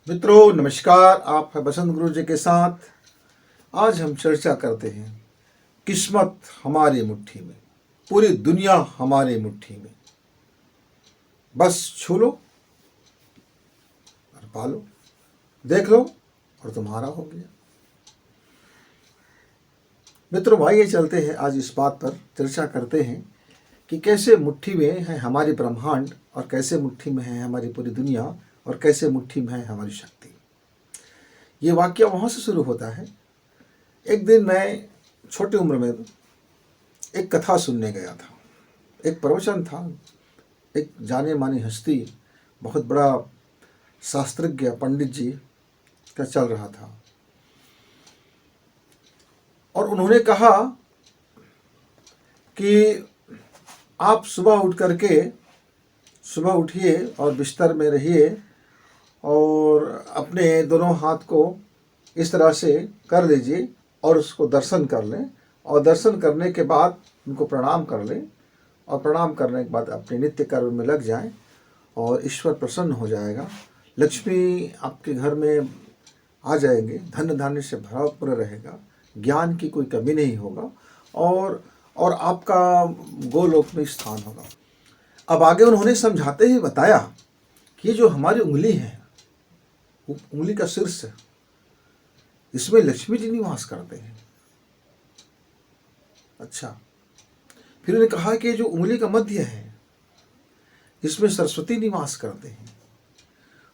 मित्रों नमस्कार। आप है बसंत गुरु जी के साथ। आज हम चर्चा करते हैं किस्मत हमारी मुट्ठी में, पूरी दुनिया हमारी मुट्ठी में, बस छू लो और पा लो, देख लो और तुम्हारा हो गया। मित्रों आइए चलते हैं, आज इस बात पर चर्चा करते हैं कि कैसे मुट्ठी में है हमारी ब्रह्मांड और कैसे मुट्ठी में है हमारी पूरी दुनिया और कैसे मुट्ठी में है हमारी शक्ति। ये वाक्य वहाँ से शुरू होता है। एक दिन मैं छोटी उम्र में एक कथा सुनने गया था। एक प्रवचन था, एक जाने मानी हस्ती, बहुत बड़ा शास्त्रज्ञ पंडित जी का चल रहा था और उन्होंने कहा कि आप सुबह उठिए और बिस्तर में रहिए और अपने दोनों हाथ को इस तरह से कर लीजिए और उसको दर्शन कर लें और दर्शन करने के बाद उनको प्रणाम कर लें और प्रणाम करने के बाद अपने नित्य कर्म में लग जाएं और ईश्वर प्रसन्न हो जाएगा। लक्ष्मी आपके घर में आ जाएंगे, धन धान्य से भरपूर रहेगा, ज्ञान की कोई कमी नहीं होगा और आपका गोलोक में स्थान होगा। अब आगे उन्होंने समझाते ही बताया कि ये जो हमारी उंगली है, उंगली का शीर्ष, इसमें लक्ष्मी जी निवास करते हैं। अच्छा, फिर उन्होंने कहा कि जो उंगली का मध्य है इसमें सरस्वती निवास करते हैं।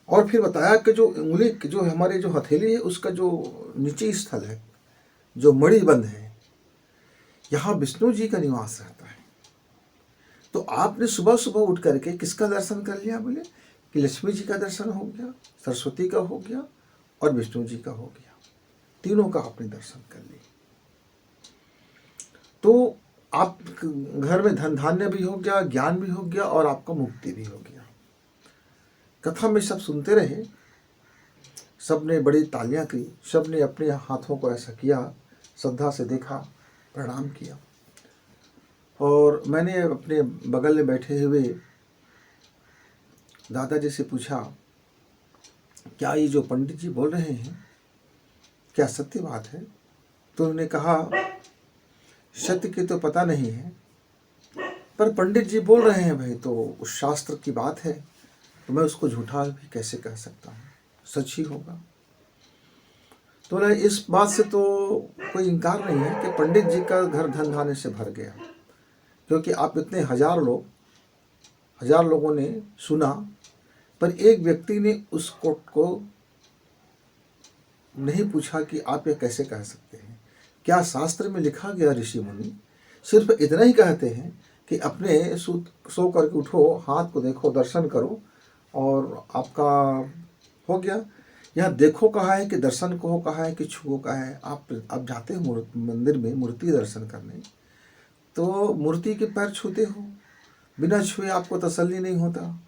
और फिर बताया कि जो उंगली जो हमारे जो हथेली है उसका जो नीचे स्थल है, जो मणिबंध है, यहाँ विष्णु जी का निवास रहता है। तो आपने सुबह सुबह उठ करके किसका दर्शन कर लिया? बोले कि लक्ष्मी जी का दर्शन हो गया, सरस्वती का हो गया और विष्णु जी का हो गया। तीनों का आपने दर्शन कर लिया तो आप घर में धन धान्य भी हो गया, ज्ञान भी हो गया और आपका मुक्ति भी हो गया। कथा में सब सुनते रहे, सब ने बड़ी तालियां की, सब ने अपने हाथों को ऐसा किया, श्रद्धा से देखा, प्रणाम किया। और मैंने अपने बगल में बैठे हुए दादाजी से पूछा, क्या ये जो पंडित जी बोल रहे हैं क्या सत्य बात है? तो उन्होंने कहा, सत्य की तो पता नहीं है, पर पंडित जी बोल रहे हैं भाई, तो उस शास्त्र की बात है, तो मैं उसको झूठा भी कैसे कह सकता हूँ, सच ही होगा। तो इस बात से तो कोई इनकार नहीं है कि पंडित जी का घर धन धान्य से भर गया, क्योंकि आप इतने हजार लोगों ने सुना, पर एक व्यक्ति ने उस कोट को नहीं पूछा कि आप ये कैसे कह सकते हैं। क्या शास्त्र में लिखा गया? ऋषि मुनि सिर्फ इतना ही कहते हैं कि अपने सो करके उठो, हाथ को देखो, दर्शन करो और आपका हो गया। यहाँ देखो कहा है कि दर्शन को कहा है कि छुओ कहा है। आप जाते हो मंदिर में मूर्ति दर्शन करने, तो मूर्ति के पैर छूते हो, बिना छुए आपको तसल्ली नहीं होता,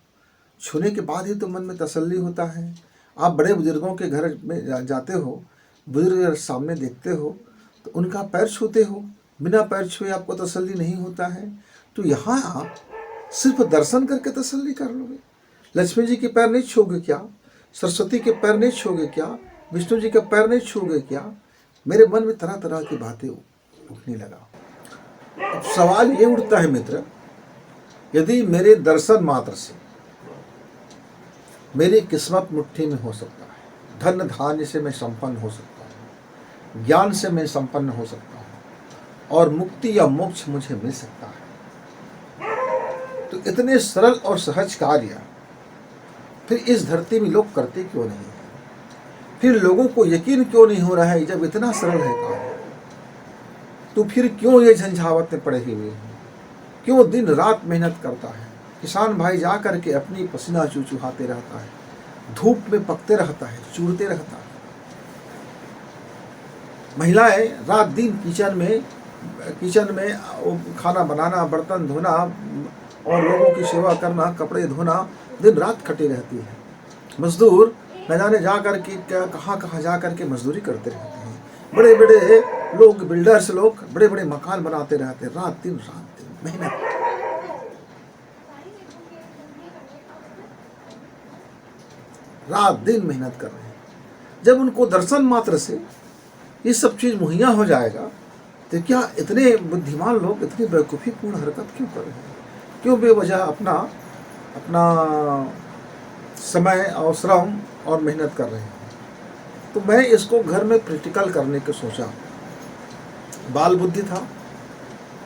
छूने के बाद ही तो मन में तसल्ली होता है। आप बड़े बुजुर्गों के घर में जाते हो, बुजुर्ग सामने देखते हो तो उनका पैर छूते हो, बिना पैर छुए आपको तसल्ली नहीं होता है। तो यहाँ आप सिर्फ दर्शन करके तसल्ली कर लोगे। लक्ष्मी जी के पैर नहीं छूओगे क्या? सरस्वती के पैर नहीं छूओगे क्या? विष्णु जी के पैर नहीं छूओगे क्या? मेरे मन में तरह तरह की बातें उठने लगा। अब सवाल ये उठता है मित्र, यदि मेरे दर्शन मात्र से मेरी किस्मत मुट्ठी में हो सकता है, धन धान्य से मैं संपन्न हो सकता हूँ, ज्ञान से मैं संपन्न हो सकता हूँ और मुक्ति या मोक्ष मुझे मिल सकता है, तो इतने सरल और सहज कार्य फिर इस धरती में लोग करते क्यों नहीं? फिर लोगों को यकीन क्यों नहीं हो रहा है? जब इतना सरल है कार्य, तो फिर क्यों ये झंझावत में पड़े हुए हैं? क्यों दिन रात मेहनत करता है? किसान भाई जा करके अपनी पसीना चूचुहाते रहता है, धूप में पकते रहता है, चूरते रहता है। महिलाएं रात दिन किचन में खाना बनाना, बर्तन धोना और लोगों की सेवा करना, कपड़े धोना, दिन रात खटी रहती है। मजदूर न जाने जा करके कहाँ जा करके मजदूरी करते रहते हैं। बड़े बड़े लोग, बिल्डर्स लोग बड़े बड़े मकान बनाते रहते हैं, रात दिन मेहनत। रात दिन मेहनत कर रहे हैं। जब उनको दर्शन मात्र से ये सब चीज़ मुहैया हो जाएगा तो क्या इतने बुद्धिमान लोग इतनी बेवकूफ़ीपूर्ण हरकत क्यों कर रहे हैं? क्यों बेवजह अपना अपना समय और श्रम और मेहनत कर रहे हैं? तो मैं इसको घर में प्रैक्टिकल करने को सोचा। बाल बुद्धि था,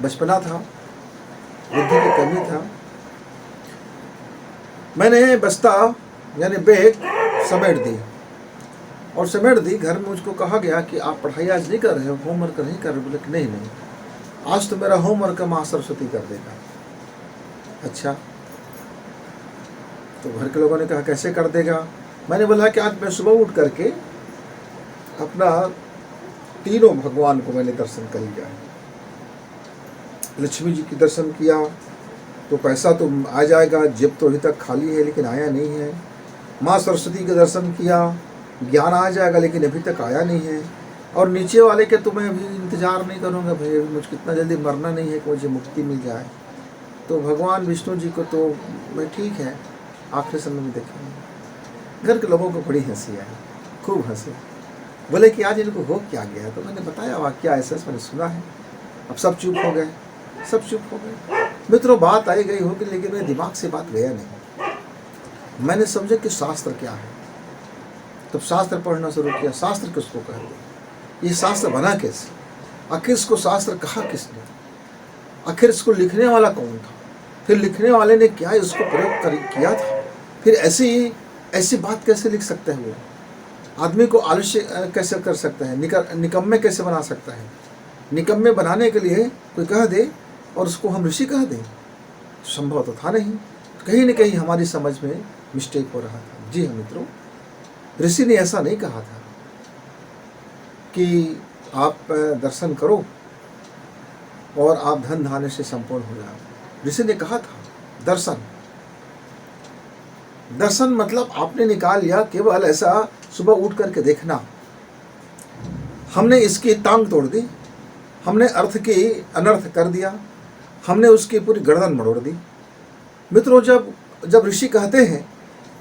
बचपना था, बुद्धि की कमी था। मैंने बस्ता यानी बैग समेट दी और समेट दी। घर में मुझको कहा गया कि आप पढ़ाई आज नहीं कर रहे हो, होमवर्क नहीं कर रहे हो। बोले कि नहीं, आज तो मेरा होमवर्क माँ सरस्वती कर देगा। अच्छा, तो घर के लोगों ने कहा कैसे कर देगा? मैंने बोला कि आज मैं सुबह उठ करके अपना तीनों भगवान को मैंने दर्शन कर लिया। लक्ष्मी जी की दर्शन किया तो पैसा तो आ जाएगा, जेब तो अभी तक खाली है लेकिन आया नहीं है। माँ सरस्वती के दर्शन किया, ज्ञान आ जाएगा लेकिन अभी तक आया नहीं है। और नीचे वाले के तो मैं अभी इंतज़ार नहीं करूँगा भाई, मुझे कितना जल्दी मरना नहीं है कि मुझे मुक्ति मिल जाए। तो भगवान विष्णु जी को तो मैं ठीक है आखिरी समय में देखेंगे। घर के लोगों को बड़ी हंसी आई, खूब हंसे। बोले कि आज इनको हो क्या गया? तो मैंने बताया वाक्य ऐसा मैंने सुना है। अब सब चुप हो गए, सब चुप हो गए। मित्रों, बात आई गई होगी लेकिन मेरे दिमाग से बात गया नहीं। मैंने समझा कि शास्त्र क्या है, तब शास्त्र पढ़ना शुरू किया। शास्त्र किसको कहते हैं? ये शास्त्र बना कैसे? आखिर इसको शास्त्र कहा किसने? आखिर इसको लिखने वाला कौन था? फिर लिखने वाले ने क्या इसको प्रयोग किया था? फिर ऐसी बात कैसे लिख सकते हैं? वो आदमी को आलस्य कैसे कर सकता है? निकम्मे कैसे बना सकता है? निकम्मे बनाने के लिए कोई कह दे और उसको हम ऋषि कह दें, संभव तो था नहीं। कहीं न कहीं हमारी समझ में मिस्टेक हो रहा था। जी हाँ मित्रों, ऋषि ने ऐसा नहीं कहा था कि आप दर्शन करो और आप धन धान्य से संपूर्ण हो जाओ। ऋषि ने कहा था दर्शन। दर्शन मतलब आपने निकाल लिया केवल ऐसा सुबह उठ करके देखना। हमने इसकी टांग तोड़ दी, हमने अर्थ की अनर्थ कर दिया, हमने उसकी पूरी गर्दन मरोड़ दी। मित्रों, जब ऋषि कहते हैं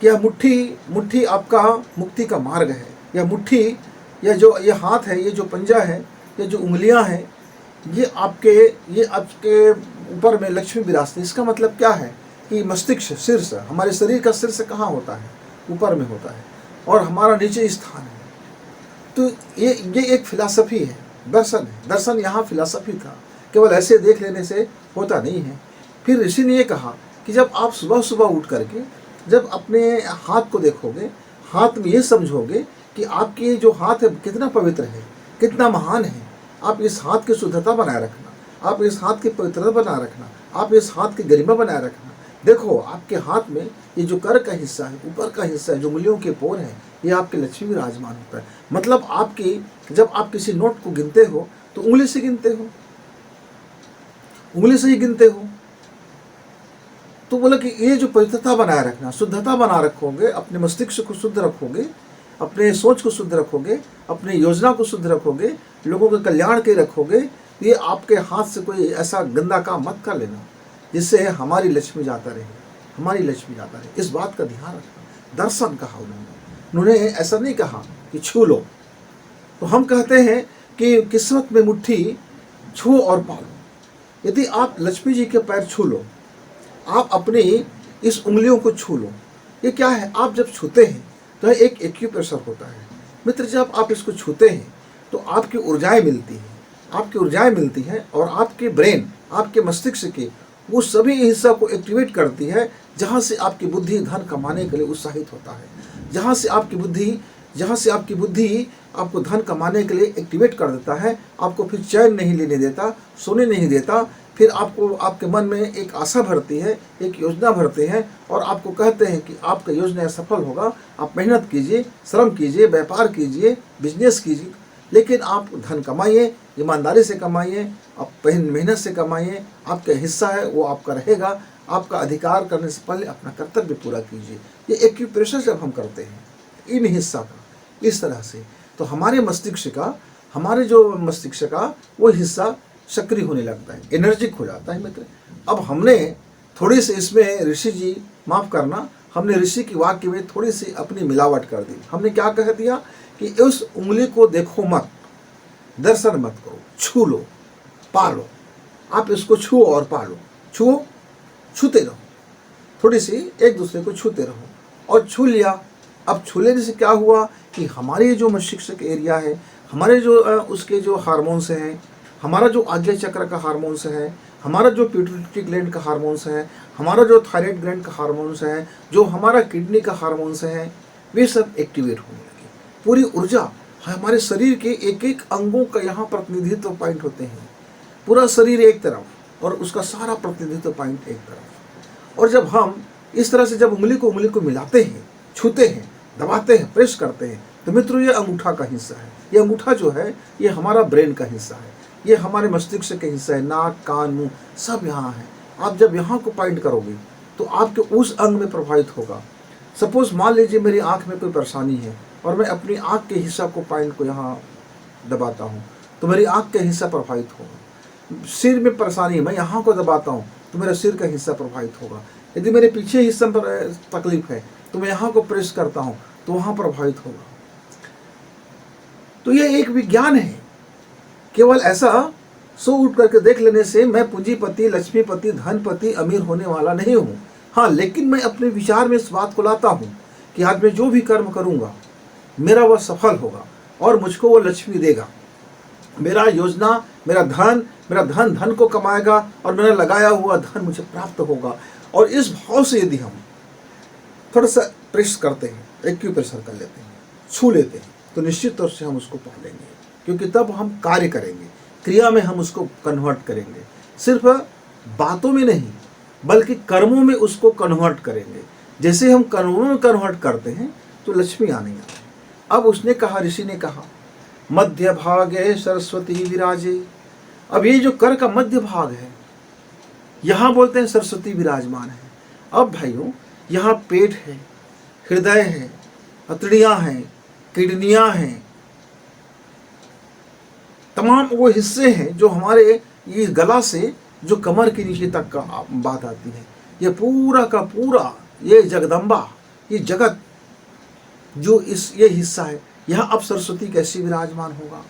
कि यह मुट्ठी आपका मुक्ति का मार्ग है, यह मुट्ठी, ये हाथ है, ये जो पंजा है, ये जो उंगलियां हैं, ये आपके ऊपर में लक्ष्मी विराजती। इसका मतलब क्या है कि मस्तिष्क, शीर्ष, हमारे शरीर का शीर्ष कहाँ होता है? ऊपर में होता है और हमारा नीचे स्थान है। तो ये एक फिलॉसफी है, दर्शन है। दर्शन यहाँ फिलॉसफी था, केवल ऐसे देख लेने से होता नहीं है। फिर ऋषि ने ये कहा कि जब आप सुबह सुबह उठ करके जब अपने हाथ को देखोगे, हाथ में ये समझोगे कि आपके जो हाथ है कितना पवित्र है, कितना महान है। आप इस हाथ की शुद्धता बनाए रखना, आप इस हाथ की पवित्रता बनाए रखना, आप इस हाथ की गरिमा बनाए रखना। देखो आपके हाथ में ये जो कर का हिस्सा है, ऊपर का हिस्सा है, जो उंगलियों के पोर है, ये आपके लक्ष्मी विराजमान होता है। मतलब जब आप किसी नोट को गिनते हो तो उंगली से गिनते हो, उंगली से ही गिनते हो। तो बोला कि ये जो पवित्रता बनाए रखना, शुद्धता बना रखोगे, अपने मस्तिष्क को शुद्ध रखोगे, अपने सोच को शुद्ध रखोगे, अपनी योजना को शुद्ध रखोगे, लोगों के कल्याण के रखोगे, ये आपके हाथ से कोई ऐसा गंदा काम मत कर लेना जिससे हमारी लक्ष्मी जाता रहे, हमारी लक्ष्मी जाता रहे। इस बात का ध्यान रखना। दर्शन कहा उन्होंने ऐसा नहीं कहा कि छू लो। तो हम कहते हैं कि किस्मत में मुट्ठी छू और पालो। यदि आप लक्ष्मी जी के पैर छू लो, आप अपनी इस उंगलियों को छू लो, ये क्या है? आप जब छूते हैं तो एक एक्यूप्रेशर होता है। मित्र, जब आप इसको छूते हैं तो आपकी ऊर्जाएं मिलती हैं, आपकी ऊर्जाएं मिलती हैं और आपके ब्रेन, आपके मस्तिष्क के वो सभी हिस्सा को एक्टिवेट करती है जहाँ से आपकी बुद्धि धन कमाने के लिए उत्साहित होता है, जहाँ से आपकी बुद्धि आपको धन कमाने के लिए एक्टिवेट कर देता है। आपको फिर चैन नहीं लेने देता, सोने नहीं देता। फिर आपके मन में एक आशा भरती है, एक योजना भरते हैं और आपको कहते हैं कि आपका योजना सफल होगा। आप मेहनत कीजिए, श्रम कीजिए, व्यापार कीजिए, बिजनेस कीजिए, लेकिन आप धन कमाइए, ईमानदारी से कमाइए, आप मेहनत से कमाइए। आपका हिस्सा है वो आपका रहेगा। आपका अधिकार करने से पहले अपना कर्तव्य पूरा कीजिए। ये एक्यूप्रेशर जब हम करते हैं इन हिस्सा का इस तरह से, तो हमारे मस्तिष्क का वो हिस्सा सक्रिय होने लगता है, एनर्जिक हो जाता है। मित्र, अब हमने थोड़ी सी इसमें ऋषि जी माफ़ करना, हमने ऋषि की वाक्य में थोड़ी सी अपनी मिलावट कर दी। हमने क्या कह दिया कि उस उंगली को देखो मत, दर्शन मत करो, छू लो, पा लो। आप इसको छुओ और पा लो, छुओ, छूते रहो, थोड़ी सी एक दूसरे को छूते रहो। और छू लिया। अब छू लेने से क्या हुआ कि हमारे जो मस्तिष्क एरिया है, हमारे जो उसके जो हार्मोन्स हैं, हमारा जो आज्ञा चक्र का हार्मोन्स है, हमारा जो पिट्यूटरी ग्लैंड का हार्मोन्स है, हमारा जो थायराइड ग्लैंड का हार्मोन्स है, जो हमारा किडनी का हार्मोन्स है, वे सब एक्टिवेट होने लगे। पूरी ऊर्जा हमारे शरीर के एक एक अंगों का यहाँ प्रतिनिधित्व पॉइंट होते हैं। पूरा शरीर एक तरफ और उसका सारा प्रतिनिधित्व पॉइंट एक तरफ। और जब हम इस तरह से जब उंगली को मिलाते हैं, छूते हैं, दबाते हैं, प्रेस करते हैं, तो मित्रों ये अंगूठा का हिस्सा है। ये अंगूठा जो है ये हमारा ब्रेन का हिस्सा है, ये हमारे मस्तिष्क का हिस्सा है। नाक, कान, मुंह सब यहाँ है। आप जब यहाँ को पॉइंट करोगे तो आपके उस अंग में प्रभावित होगा। सपोज मान लीजिए मेरी आँख में कोई परेशानी है और मैं अपनी आँख के हिस्सा को पॉइंट को यहाँ दबाता हूँ तो मेरी आँख का हिस्सा प्रभावित होगा। सिर में परेशानी है, मैं यहाँ को दबाता हूँ तो मेरा सिर का हिस्सा प्रभावित होगा। यदि मेरे पीछे हिस्से पर तकलीफ है तो मैं यहाँ को प्रेस करता हूँ तो वहाँ प्रभावित होगा। तो ये एक विज्ञान है। केवल ऐसा सो उठ करके देख लेने से मैं पूंजीपति, लक्ष्मीपति, धनपति, अमीर होने वाला नहीं हूँ। हाँ, लेकिन मैं अपने विचार में इस बात को लाता हूँ कि आज मैं जो भी कर्म करूँगा मेरा वह सफल होगा और मुझको वो लक्ष्मी देगा। मेरा योजना, मेरा धन धन को कमाएगा और मेरा लगाया हुआ धन मुझे प्राप्त होगा। और इस भाव से यदि हम थोड़ा सा प्रेस करते हैं, एक्यूप्रेशर कर लेते हैं, छू लेते हैं, तो निश्चित तौर से हम उसको पा लेंगे। क्योंकि तब हम कार्य करेंगे, क्रिया में हम उसको कन्वर्ट करेंगे। सिर्फ बातों में नहीं बल्कि कर्मों में उसको कन्वर्ट करेंगे। जैसे हम कर्मों में कन्वर्ट करते हैं तो लक्ष्मी आने लगती है। अब उसने कहा, ऋषि ने कहा, मध्य भागे सरस्वती विराजे। अब ये जो कर का मध्य भाग है यहाँ बोलते हैं सरस्वती विराजमान है। अब भाइयों यहाँ पेट है, हृदय है, हथेलियाँ हैं, किडनियाँ हैं, तमाम वो हिस्से हैं जो हमारे ये गला से जो कमर के नीचे तक का बात आती है। ये पूरा का पूरा ये जगदम्बा, ये जगत जो ये हिस्सा है, यहाँ अब सरस्वती कैसे विराजमान होगा।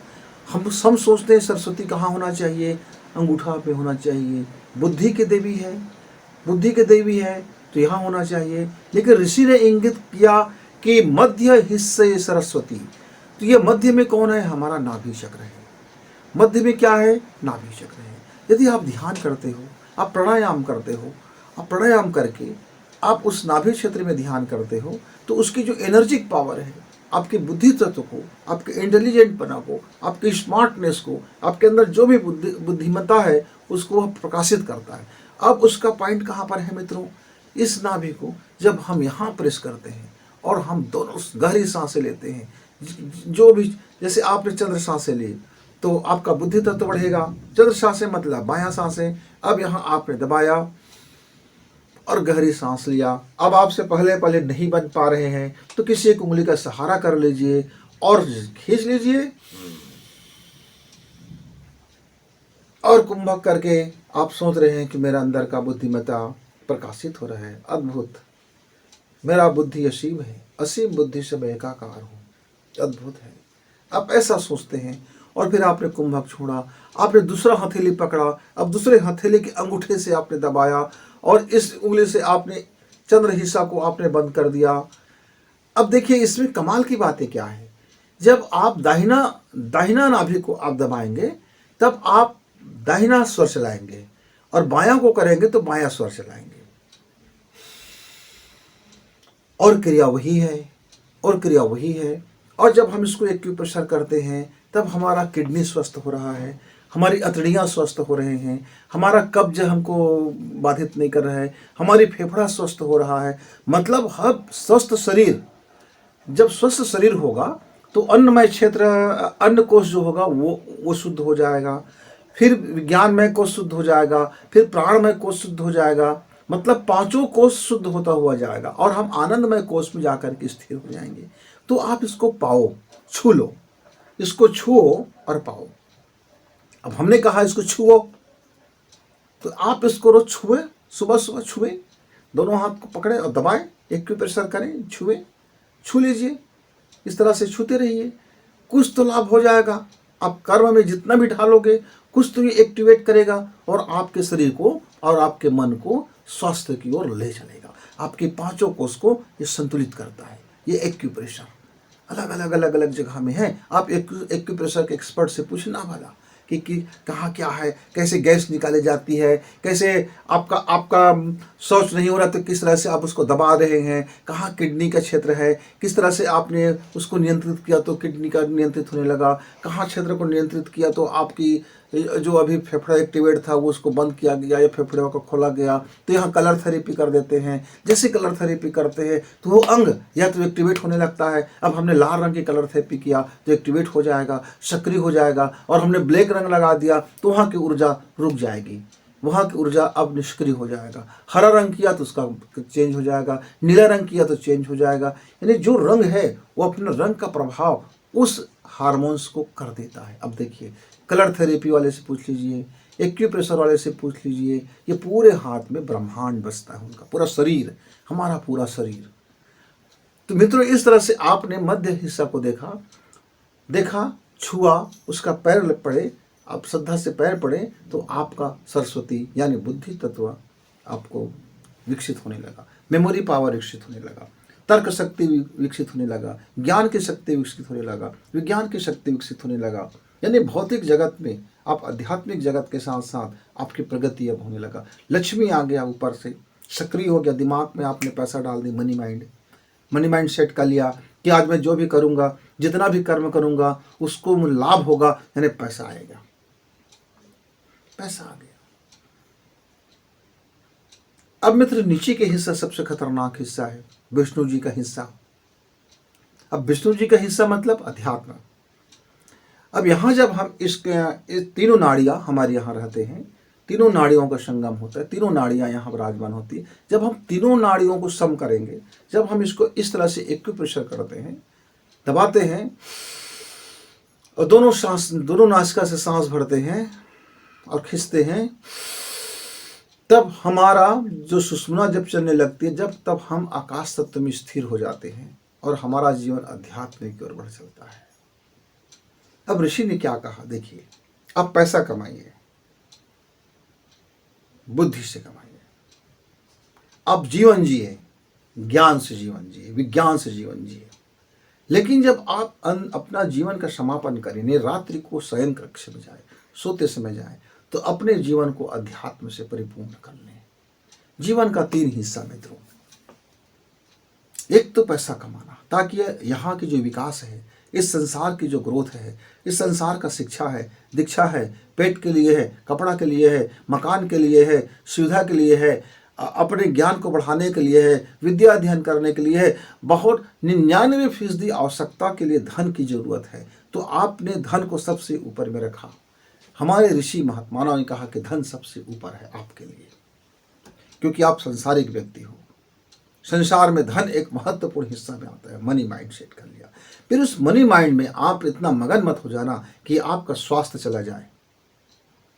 हम सोचते हैं सरस्वती कहाँ होना चाहिए, अंगूठा पे होना चाहिए। बुद्धि के देवी है, बुद्धि के देवी है तो यहाँ होना चाहिए। लेकिन ऋषि ने इंगित किया कि मध्य हिस्से सरस्वती। तो ये मध्य में कौन है? हमारा नाभि चक्र है। मध्य में क्या है? नाभि चक्र है। यदि आप ध्यान करते हो, आप प्राणायाम करते हो, आप प्राणायाम करके आप उस नाभि क्षेत्र में ध्यान करते हो तो उसकी जो एनर्जिक पावर है, आपके बुद्धि तत्व को, आपके इंटेलिजेंट पना को, आपकी स्मार्टनेस को, आपके अंदर जो भी बुद्धिमत्ता है उसको वह प्रकाशित करता है। अब उसका पॉइंट कहाँ पर है मित्रों? इस नाभि को जब हम यहाँ प्रेस करते हैं और हम दोनों गहरी सांसें लेते हैं, जो भी, जैसे आपने चंद्र सांसें ली तो आपका बुद्धि तत्व बढ़ेगा। चंद्र सांसें मतलब बायां सांसें। अब यहाँ आपने दबाया और गहरी सांस लिया। अब आपसे पहले नहीं बन पा रहे हैं तो किसी एक उंगली का सहारा कर लीजिए और खींच लीजिए और कुंभक करके आप सोच रहे हैं कि मेरा अंदर का बुद्धिमत्ता प्रकाशित हो रहा है। अद्भुत, मेरा बुद्धि असीम है, असीम बुद्धि से मैं एकाकार हूँ। अद्भुत है। आप ऐसा सोचते हैं और फिर आपने कुंभक छोड़ा, आपने दूसरा हथेली पकड़ा, अब दूसरे हथेली के अंगूठे से आपने दबाया और इस उंगली से आपने चंद्र हिस्सा को आपने बंद कर दिया। अब देखिए इसमें कमाल की बातें क्या है। जब आप दाहिना नाभि को आप दबाएंगे तब आप दाहिना स्वर चलाएंगे और बायां को करेंगे तो बायां स्वर चलाएंगे। और क्रिया वही है, और क्रिया वही है। और जब हम इसको एक्यूप्रेशर करते हैं तब हमारा किडनी स्वस्थ हो रहा है, हमारी अतड़ियाँ स्वस्थ हो रहे हैं, हमारा कब्ज हमको बाधित नहीं कर रहा है, हमारी फेफड़ा स्वस्थ हो रहा है। मतलब हर स्वस्थ शरीर, जब स्वस्थ शरीर होगा तो अन्नमय क्षेत्र, अन्न कोश जो होगा वो शुद्ध हो जाएगा, फिर विज्ञानमय कोश शुद्ध हो जाएगा, फिर प्राणमय कोश शुद्ध हो जाएगा। मतलब पांचों कोश शुद्ध होता हुआ जाएगा और हम आनंदमय कोश में जाकर के स्थिर हो जाएंगे। तो आप इसको पाओ, छू लो, इसको छुओ और पाओ। अब हमने कहा इसको छुओ तो आप इसको रोज छुए, सुबह सुबह छुए, दोनों हाथ को पकड़े और दबाएं, एक्यूप्रेशर करें, छू लीजिए, इस तरह से छूते रहिए, कुछ तो लाभ हो जाएगा। आप कर्म में जितना भी ढालोगे कुछ तो ये एक्टिवेट करेगा और आपके शरीर को और आपके मन को स्वास्थ्य की ओर ले चलेगा। आपके पांचों कोष को ये संतुलित करता है। ये एक्यूप्रेशर अलग अलग जगह में है। आप एक्यूप्रेशर के एक्सपर्ट से पूछना भला कि कहाँ क्या है, कैसे गैस निकाली जाती है, कैसे आपका शौच नहीं हो रहा तो किस तरह से आप उसको दबा रहे हैं, कहाँ किडनी का क्षेत्र है, किस तरह से आपने उसको नियंत्रित किया तो किडनी का नियंत्रित होने लगा, कहाँ क्षेत्र को नियंत्रित किया तो आपकी जो अभी फेफड़ा एक्टिवेट था वो उसको बंद किया गया या फेफड़े को खोला गया। तो यहाँ कलर थेरेपी कर देते हैं। जैसे कलर थेरेपी करते हैं तो वो अंग या तो एक्टिवेट होने लगता है। अब हमने लाल रंग की कलर थेरेपी किया तो एक्टिवेट हो जाएगा, सक्रिय हो जाएगा, और हमने ब्लैक रंग लगा दिया तो वहाँ की ऊर्जा रुक जाएगी, वहाँ की ऊर्जा अब निष्क्रिय हो जाएगा। हरा रंग किया तो उसका चेंज हो जाएगा, नीला रंग किया तो चेंज हो जाएगा। यानी जो रंग है वो अपने रंग का प्रभाव उस हार्मोन्स को कर देता है। अब देखिए, कलर थेरेपी वाले से पूछ लीजिए, एक्यूप्रेशर वाले से पूछ लीजिए, ये पूरे हाथ में ब्रह्मांड बसता है, उनका पूरा शरीर, हमारा पूरा शरीर। तो मित्रों, इस तरह से आपने मध्य हिस्सा को देखा, छुआ, उसका पैर पड़े, आप श्रद्धा से पैर पड़े तो आपका सरस्वती यानी बुद्धि तत्व आपको विकसित होने लगा, मेमोरी पावर विकसित होने लगा, तर्क शक्ति विकसित होने लगा, ज्ञान की शक्ति विकसित होने लगा, विज्ञान की शक्ति विकसित होने लगा। यानी भौतिक जगत में आप आध्यात्मिक जगत के साथ साथ आपकी प्रगति अब होने लगा। लक्ष्मी आ गया, ऊपर से सक्रिय हो गया, दिमाग में आपने पैसा डाल दी, मनी माइंड सेट कर लिया कि आज मैं जो भी करूँगा, जितना भी कर्म करूँगा उसको लाभ होगा, यानी पैसा आएगा, पैसा आ गया। अब मित्र, नीचे के हिस्सा सबसे खतरनाक हिस्सा है, विष्णु जी का हिस्सा। अब विष्णु जी का हिस्सा मतलब अध्यात्म। अब यहाँ जब हम इस तीनों नाड़ियाँ हमारे यहाँ रहते हैं, तीनों नाड़ियों का संगम होता है, तीनों नाड़ियाँ यहाँ विराजमान होती है। जब हम तीनों नाड़ियों को सम करेंगे, जब हम इसको इस तरह से एक्यूप्रेशर करते हैं, दबाते हैं और दोनों नासिका से सांस भरते हैं और खींचते हैं, तब हमारा जो सुषुम्ना जब चलने लगती है, तब हम आकाश तत्व में स्थिर हो जाते हैं और हमारा जीवन अध्यात्म की ओर बढ़ चलता है। अब ऋषि ने क्या कहा, देखिए, अब पैसा कमाइए, बुद्धि से कमाइए, अब जीवन जिए, ज्ञान से जीवन जिए, विज्ञान से जीवन जिए। लेकिन जब आप अपना जीवन का समापन करें, रात्रि को शयन कक्ष में जाए, सोते समय जाए, तो अपने जीवन को अध्यात्म से परिपूर्ण कर लें। जीवन का 3 हिस्सा मित्रों, एक तो पैसा कमाना, ताकि यहाँ की जो विकास है, इस संसार की जो ग्रोथ है, इस संसार का शिक्षा है, दीक्षा है, पेट के लिए है, कपड़ा के लिए है, मकान के लिए है, सुविधा के लिए है, अपने ज्ञान को बढ़ाने के लिए है, विद्या अध्ययन करने के लिए है, बहुत 99% आवश्यकता के लिए धन की जरूरत है। तो आपने धन को सबसे ऊपर में रखा। हमारे ऋषि महात्माओं ने कहा कि धन सबसे ऊपर है आपके लिए, क्योंकि आप संसारिक व्यक्ति हो। संसार में धन एक महत्वपूर्ण हिस्सा में आता है। मनी माइंड सेट कर लिया, फिर उस मनी माइंड में आप इतना मगन मत हो जाना कि आपका स्वास्थ्य चला जाए,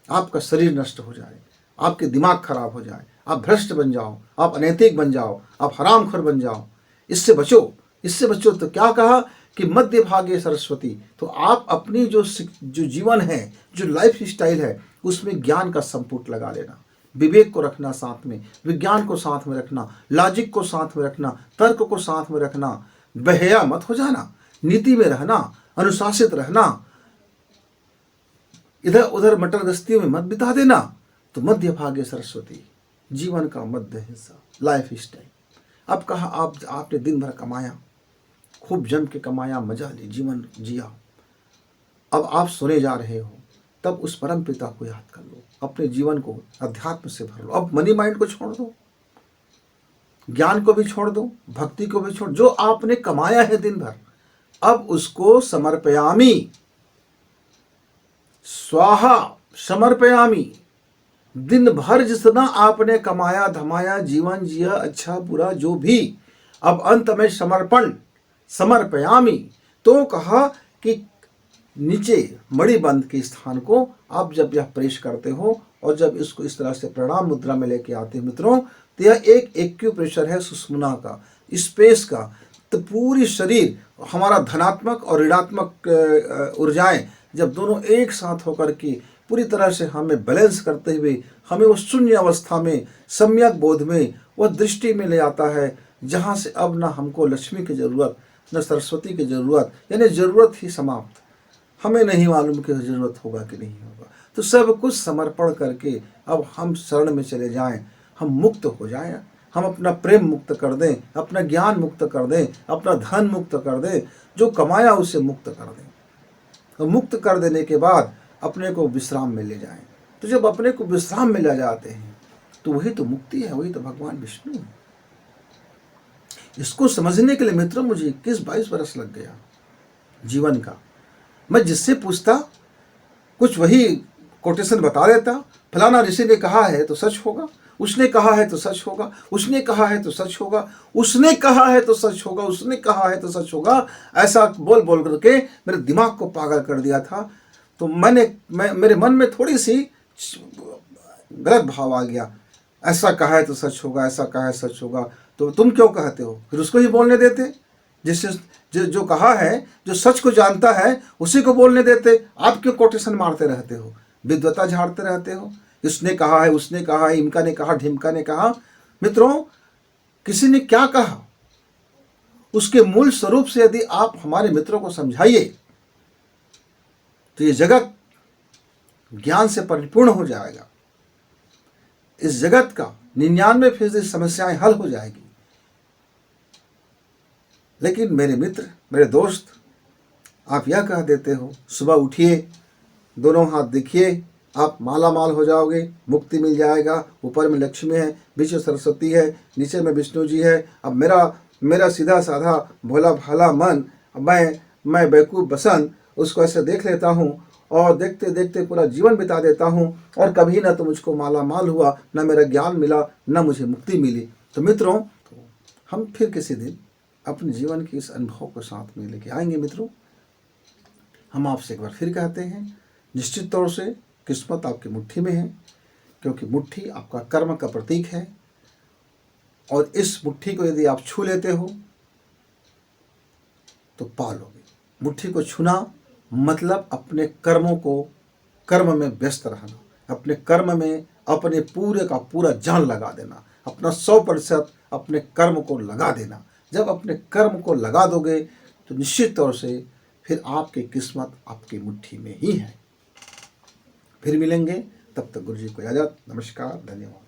आपका शरीर नष्ट हो जाए, आपके दिमाग खराब हो जाए, आप भ्रष्ट बन जाओ, आप अनैतिक बन जाओ, आप हरामखोर बन जाओ। इससे बचो, इससे बचो। तो क्या कहा कि मध्य भागे सरस्वती। तो आप अपनी जो जीवन है, जो लाइफ स्टाइल है, उसमें ज्ञान का संपुट लगा लेना, विवेक को रखना साथ में, विज्ञान को साथ में रखना, लॉजिक को साथ में रखना, तर्क को साथ में रखना, बहेया मत हो जाना, नीति में रहना, अनुशासित रहना, इधर उधर मटर गश्तियों में मत बिता देना। तो मध्य भाग्य सरस्वती, जीवन का मध्य हिस्सा, लाइफ स्टाइल। अब कहा आपने दिन भर कमाया, खूब जम के कमाया, मजा ली, जीवन जिया, अब आप सोने जा रहे हो, तब उस परम पिता को याद कर लो, अपने जीवन को अध्यात्म से भर लो। अब मनी माइंड को छोड़ दो, ज्ञान को भी छोड़ दो, भक्ति को भी छोड़, जो आपने कमाया है दिन भर, अब उसको समर्पयामी, स्वाहा समर्पयामी। दिन भर जितना आपने कमाया धमाया, जीवन जिया, अच्छा बुरा जो भी, अब अंत में समर्पयामी। तो कहा कि नीचे मणिबंध के स्थान को आप जब यह प्रेस करते हो और जब इसको इस तरह से प्रणाम मुद्रा में लेके आते हो मित्रों, तो यह एक एक्यूप्रेशर है सुषुम्ना का, स्पेस का। तो पूरी शरीर हमारा धनात्मक और ऋणात्मक ऊर्जाएं जब दोनों एक साथ होकर के पूरी तरह से हमें बैलेंस करते हुए हमें उस शून्य अवस्था में, सम्यक बोध में, वह दृष्टि में ले आता है जहाँ से अब ना हमको लक्ष्मी की ज़रूरत, न सरस्वती की ज़रूरत, यानी ज़रूरत ही समाप्त। हमें नहीं मालूम कि ज़रूरत होगा कि नहीं होगा। तो सब कुछ समर्पण करके अब हम शरण में चले जाएं, हम मुक्त हो जाएं, हम अपना प्रेम मुक्त कर दें, अपना ज्ञान मुक्त कर दें, अपना धन मुक्त कर दें, जो कमाया उसे मुक्त कर दें। तो मुक्त कर देने के बाद अपने को विश्राम में ले जाएं। तो जब अपने को विश्राम में ले जाते हैं तो वही तो मुक्ति है, वही तो भगवान विष्णु है। इसको समझने के लिए मित्रों मुझे 21-22 वर्ष लग गया जीवन का। मैं जिससे पूछता कुछ वही कोटेशन बता देता, फलाना ऋषि ने कहा है तो सच होगा, उसने कहा है तो सच होगा, उसने कहा है तो सच होगा, उसने कहा है तो सच होगा, उसने कहा है तो सच होगा, ऐसा बोल बोल करके मेरे दिमाग को पागल कर दिया था। तो मेरे मन में थोड़ी सी गलत भाव आ गया, ऐसा कहा है तो सच होगा, ऐसा कहा है सच होगा, तो तुम क्यों कहते हो? फिर उसको ही बोलने देते, जिससे जो कहा है, जो सच को जानता है उसी को बोलने देते। आप क्यों कोटेशन मारते रहते हो, विद्वता झाड़ते रहते हो? इसने कहा है, उसने कहा है, इनका ने कहा, ढिमका ने कहा। मित्रों, किसी ने क्या कहा उसके मूल स्वरूप से यदि आप हमारे मित्रों को समझाइए तो ये जगत ज्ञान से परिपूर्ण हो जाएगा। इस जगत का 99% समस्याएं हल हो जाएगी। लेकिन मेरे मित्र, मेरे दोस्त, आप यह कह देते हो सुबह उठिए, दोनों हाथ देखिए, आप माला माल हो जाओगे, मुक्ति मिल जाएगा, ऊपर में लक्ष्मी है, बीच में सरस्वती है, नीचे में विष्णु जी है। अब मेरा सीधा साधा भोला भाला मन, मैं बेवकूफ़ बसन उसको ऐसे देख लेता हूँ और देखते देखते पूरा जीवन बिता देता हूँ, और कभी ना तो मुझको माला माल हुआ, ना मेरा ज्ञान मिला, ना मुझे मुक्ति मिली। तो मित्रों, हम फिर किसी दिन अपने जीवन के इस अनुभव को साथ में लेके आएंगे। मित्रों, हम आपसे एक बार फिर कहते हैं, निश्चित तौर से किस्मत आपकी मुट्ठी में है, क्योंकि मुट्ठी आपका कर्म का प्रतीक है। और इस मुट्ठी को यदि आप छू लेते हो तो पा लोगे। मुट्ठी को छूना मतलब अपने कर्मों को, कर्म में व्यस्त रहना, अपने कर्म में अपने पूरे का पूरा जान लगा देना, अपना 100% अपने कर्म को लगा देना। जब अपने कर्म को लगा दोगे तो निश्चित तौर से फिर आपकी किस्मत आपकी मुट्ठी में ही है। फिर मिलेंगे, तब तक गुरु जी को इजाजत। नमस्कार, धन्यवाद।